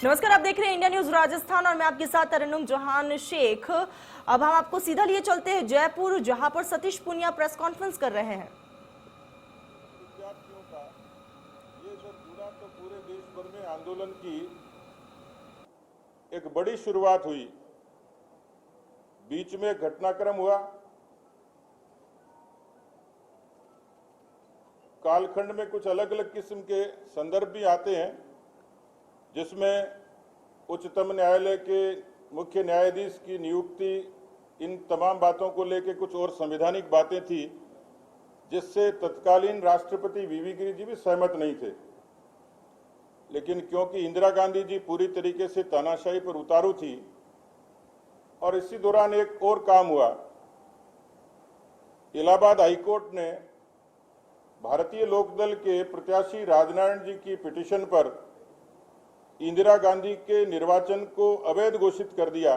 नमस्कार, आप देख रहे हैं इंडिया न्यूज राजस्थान और मैं आपके साथ तरन्नुम जहान शेख। अब हम आपको सीधा लिए चलते हैं जयपुर, जहां पर सतीश पूनिया प्रेस कॉन्फ्रेंस कर रहे हैं। विद्यार्थियों का ये जब जुड़ा तो पूरे देश भर में आंदोलन की एक बड़ी शुरुआत हुई। बीच में एक घटनाक्रम हुआ, कालखंड में कुछ अलग अलग किस्म के संदर्भ भी आते हैं, जिसमें उच्चतम न्यायालय के मुख्य न्यायाधीश की नियुक्ति, इन तमाम बातों को लेकर कुछ और संवैधानिक बातें थी, जिससे तत्कालीन राष्ट्रपति वीवी गिरि जी भी सहमत नहीं थे। लेकिन क्योंकि इंदिरा गांधी जी पूरी तरीके से तानाशाही पर उतारू थी और इसी दौरान एक और काम हुआ। इलाहाबाद हाईकोर्ट ने भारतीय लोकदल के प्रत्याशी राजनारायण जी की पिटीशन पर इंदिरा गांधी के निर्वाचन को अवैध घोषित कर दिया।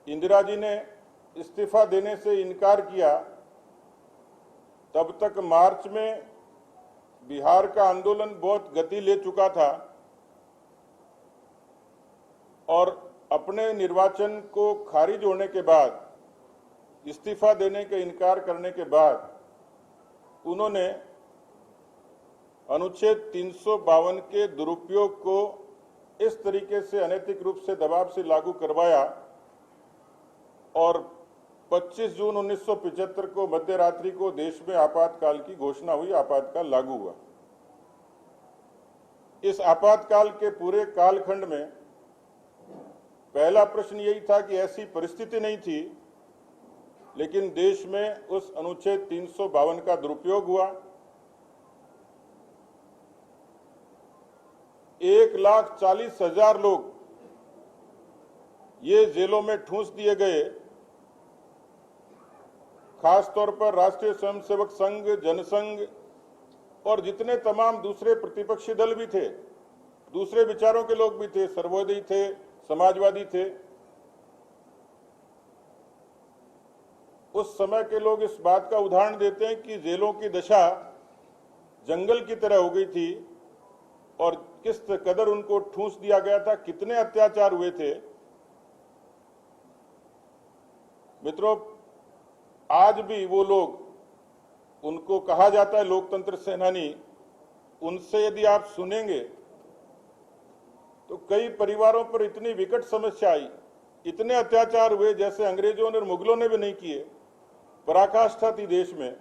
इंदिरा जी ने इस्तीफा देने से इनकार किया। तब तक मार्च में बिहार का आंदोलन बहुत गति ले चुका था और अपने निर्वाचन को खारिज होने के बाद, इस्तीफा देने के इनकार करने के बाद, उन्होंने अनुच्छेद 352 के दुरुपयोग को इस तरीके से अनैतिक रूप से दबाव से लागू करवाया और 25 जून 1975 को मध्य रात्रि को देश में आपातकाल की घोषणा हुई, आपातकाल लागू हुआ। इस आपातकाल के पूरे कालखंड में पहला प्रश्न यही था कि ऐसी परिस्थिति नहीं थी, लेकिन देश में उस अनुच्छेद 352 का दुरुपयोग हुआ। 1,40,000 लोग ये जेलों में ठूंस दिए गए। खासतौर पर राष्ट्रीय स्वयंसेवक संघ, जनसंघ और जितने तमाम दूसरे प्रतिपक्षी दल भी थे, दूसरे विचारों के लोग भी थे, सर्वोदयी थे, समाजवादी थे, उस समय के लोग इस बात का उदाहरण देते हैं कि जेलों की दशा जंगल की तरह हो गई थी और किस कदर उनको ठूंस दिया गया था, कितने अत्याचार हुए थे। मित्रों, आज भी वो लोग, उनको कहा जाता है लोकतंत्र सेनानी, उनसे यदि आप सुनेंगे तो कई परिवारों पर इतनी विकट समस्या आई, इतने अत्याचार हुए जैसे अंग्रेजों ने और मुगलों ने भी नहीं किए। पराकाष्ठा थी देश में।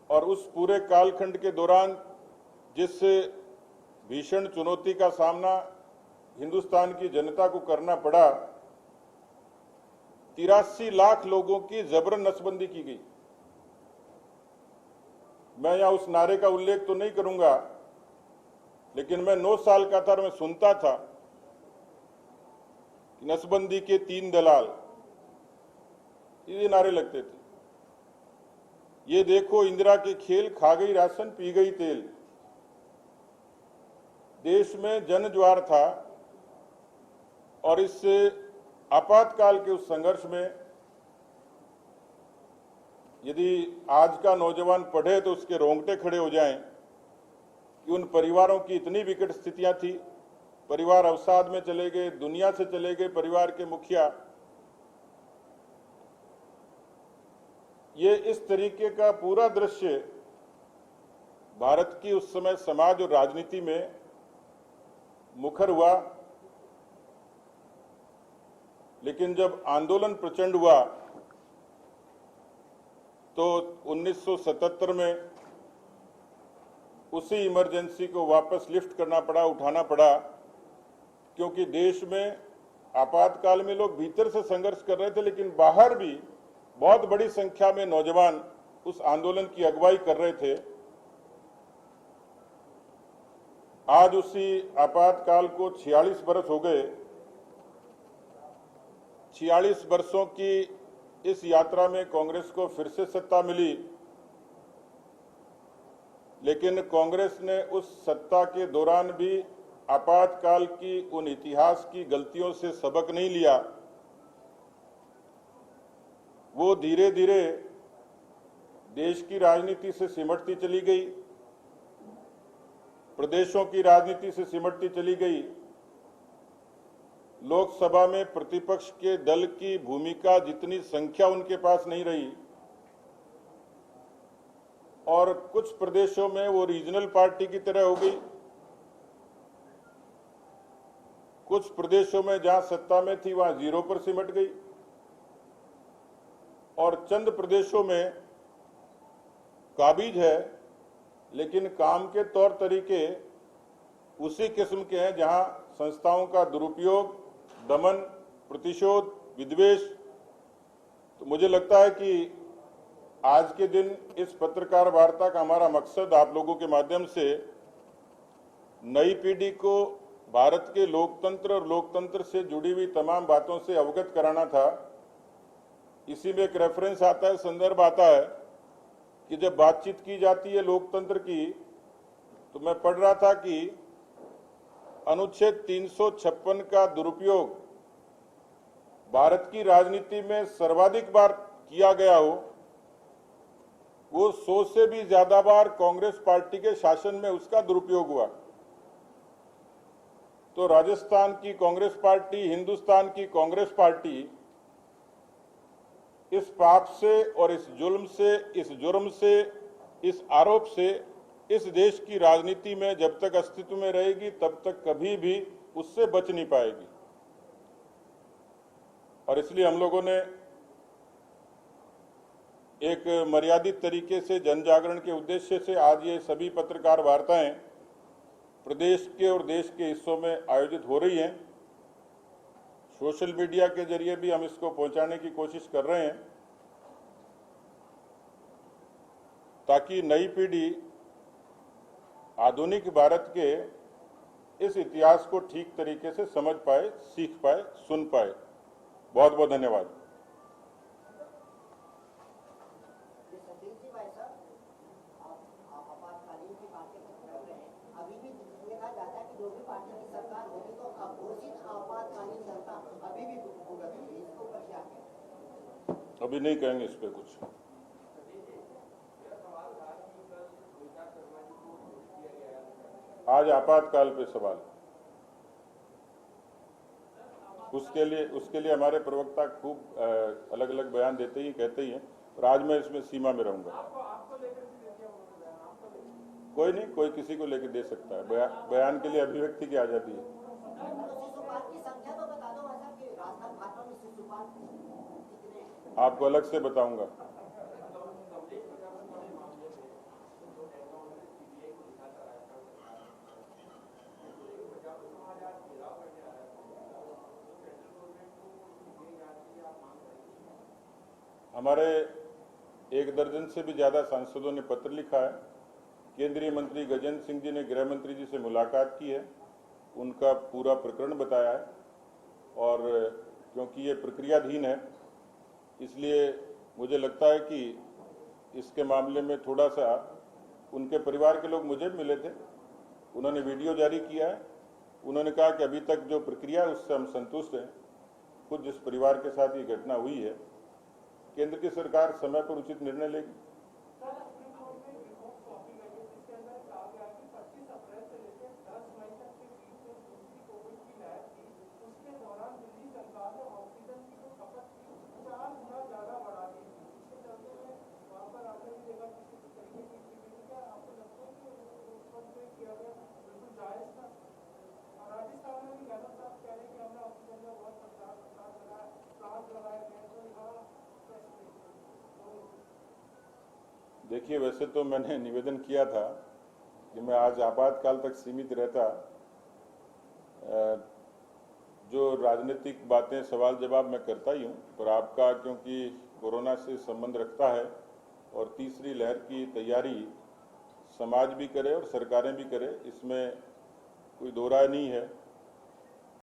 और उस पूरे कालखंड के दौरान जिस भीषण चुनौती का सामना हिंदुस्तान की जनता को करना पड़ा, 83 लाख लोगों की जबरन नसबंदी की गई। मैं यहां उस नारे का उल्लेख तो नहीं करूंगा, लेकिन मैं 9 साल का था और मैं सुनता था कि नसबंदी के 3 दलाल, ये नारे लगते थे। ये देखो इंदिरा के खेल, खा गई राशन, पी गई तेल। देश में जन ज्वार था और इस आपातकाल के उस संघर्ष में यदि आज का नौजवान पढ़े तो उसके रोंगटे खड़े हो जाएं कि उन परिवारों की इतनी विकट स्थितियां थी। परिवार अवसाद में चले गए, दुनिया से चले गए परिवार के मुखिया। ये इस तरीके का पूरा दृश्य भारत की उस समय समाज और राजनीति में मुखर हुआ। लेकिन जब आंदोलन प्रचंड हुआ तो 1977 में उसी इमरजेंसी को वापस लिफ्ट करना पड़ा, उठाना पड़ा, क्योंकि देश में आपातकाल में लोग भीतर से संघर्ष कर रहे थे, लेकिन बाहर भी बहुत बड़ी संख्या में नौजवान उस आंदोलन की अगुवाई कर रहे थे। आज उसी आपातकाल को 46 वर्ष हो गए। 46 वर्षों की इस यात्रा में कांग्रेस को फिर से सत्ता मिली, लेकिन कांग्रेस ने उस सत्ता के दौरान भी आपातकाल की उन इतिहास की गलतियों से सबक नहीं लिया। वो धीरे धीरे देश की राजनीति से सिमटती चली गई। प्रदेशों की राजनीति से सिमटती चली गई। लोकसभा में प्रतिपक्ष के दल की भूमिका जितनी संख्या उनके पास नहीं रही और कुछ प्रदेशों में वो रीजनल पार्टी की तरह हो गई। कुछ प्रदेशों में जहां सत्ता में थी वहां जीरो पर सिमट गई और चंद प्रदेशों में काबिज है, लेकिन काम के तौर तरीके उसी किस्म के हैं जहां संस्थाओं का दुरुपयोग, दमन, प्रतिशोध, विद्वेष। तो मुझे लगता है कि आज के दिन इस पत्रकार वार्ता का हमारा मकसद आप लोगों के माध्यम से नई पीढ़ी को भारत के लोकतंत्र और लोकतंत्र से जुड़ी हुई तमाम बातों से अवगत कराना था। इसी में एक रेफरेंस आता है, संदर्भ आता है कि जब बातचीत की जाती है लोकतंत्र की, तो मैं पढ़ रहा था कि अनुच्छेद 356 का दुरुपयोग भारत की राजनीति में सर्वाधिक बार किया गया हो, वो 100 से भी ज्यादा बार कांग्रेस पार्टी के शासन में उसका दुरुपयोग हुआ। तो राजस्थान की कांग्रेस पार्टी, हिंदुस्तान की कांग्रेस पार्टी इस पाप से और इस जुल्म से, इस जुर्म से, इस आरोप से इस देश की राजनीति में जब तक अस्तित्व में रहेगी तब तक कभी भी उससे बच नहीं पाएगी। और इसलिए हम लोगों ने एक मर्यादित तरीके से जन जागरण के उद्देश्य से आज ये सभी पत्रकार वार्ताएं प्रदेश के और देश के हिस्सों में आयोजित हो रही हैं। सोशल मीडिया के जरिए भी हम इसको पहुंचाने की कोशिश कर रहे हैं ताकि नई पीढ़ी आधुनिक भारत के इस इतिहास को ठीक तरीके से समझ पाए, सीख पाए, सुन पाए। बहुत बहुत धन्यवाद। अभी भी देखा जाता है कि जो भी पार्टी की सरकार होगी तो घोषित आपातकालीन सरकार अभी भी होगी, इसके ऊपर क्या कहें? अभी नहीं कहेंगे इस पे कुछ। आज आपातकाल पे सवाल, उसके लिए हमारे प्रवक्ता खूब अलग अलग बयान देते ही कहते ही हैं, और आज मैं इसमें सीमा में रहूंगा। कोई नहीं, कोई किसी को लेकर दे सकता है। बयान के लिए अभिव्यक्ति की आजादी है। आपको अलग से बताऊंगा। हमारे 1 दर्जन से भी ज्यादा सांसदों ने पत्र लिखा है। केंद्रीय मंत्री गजेंद्र सिंह जी ने गृह मंत्री जी से मुलाकात की है, उनका पूरा प्रकरण बताया है, और क्योंकि ये प्रक्रियाधीन है इसलिए मुझे लगता है कि इसके मामले में थोड़ा सा उनके परिवार के लोग मुझे मिले थे, उन्होंने वीडियो जारी किया है। उन्होंने कहा कि अभी तक जो प्रक्रिया है उससे हम संतुष्ट हैं। खुद जिस परिवार के साथ ये घटना हुई है, केंद्र की सरकार समय पर उचित निर्णय लेगी। देखिए, वैसे तो मैंने निवेदन किया था कि मैं आज आपातकाल तक सीमित रहता। जो राजनीतिक बातें, सवाल जवाब मैं करता ही हूँ, पर आपका क्योंकि कोरोना से संबंध रखता है और तीसरी लहर की तैयारी समाज भी करे और सरकारें भी करे, इसमें कोई दो राय नहीं है।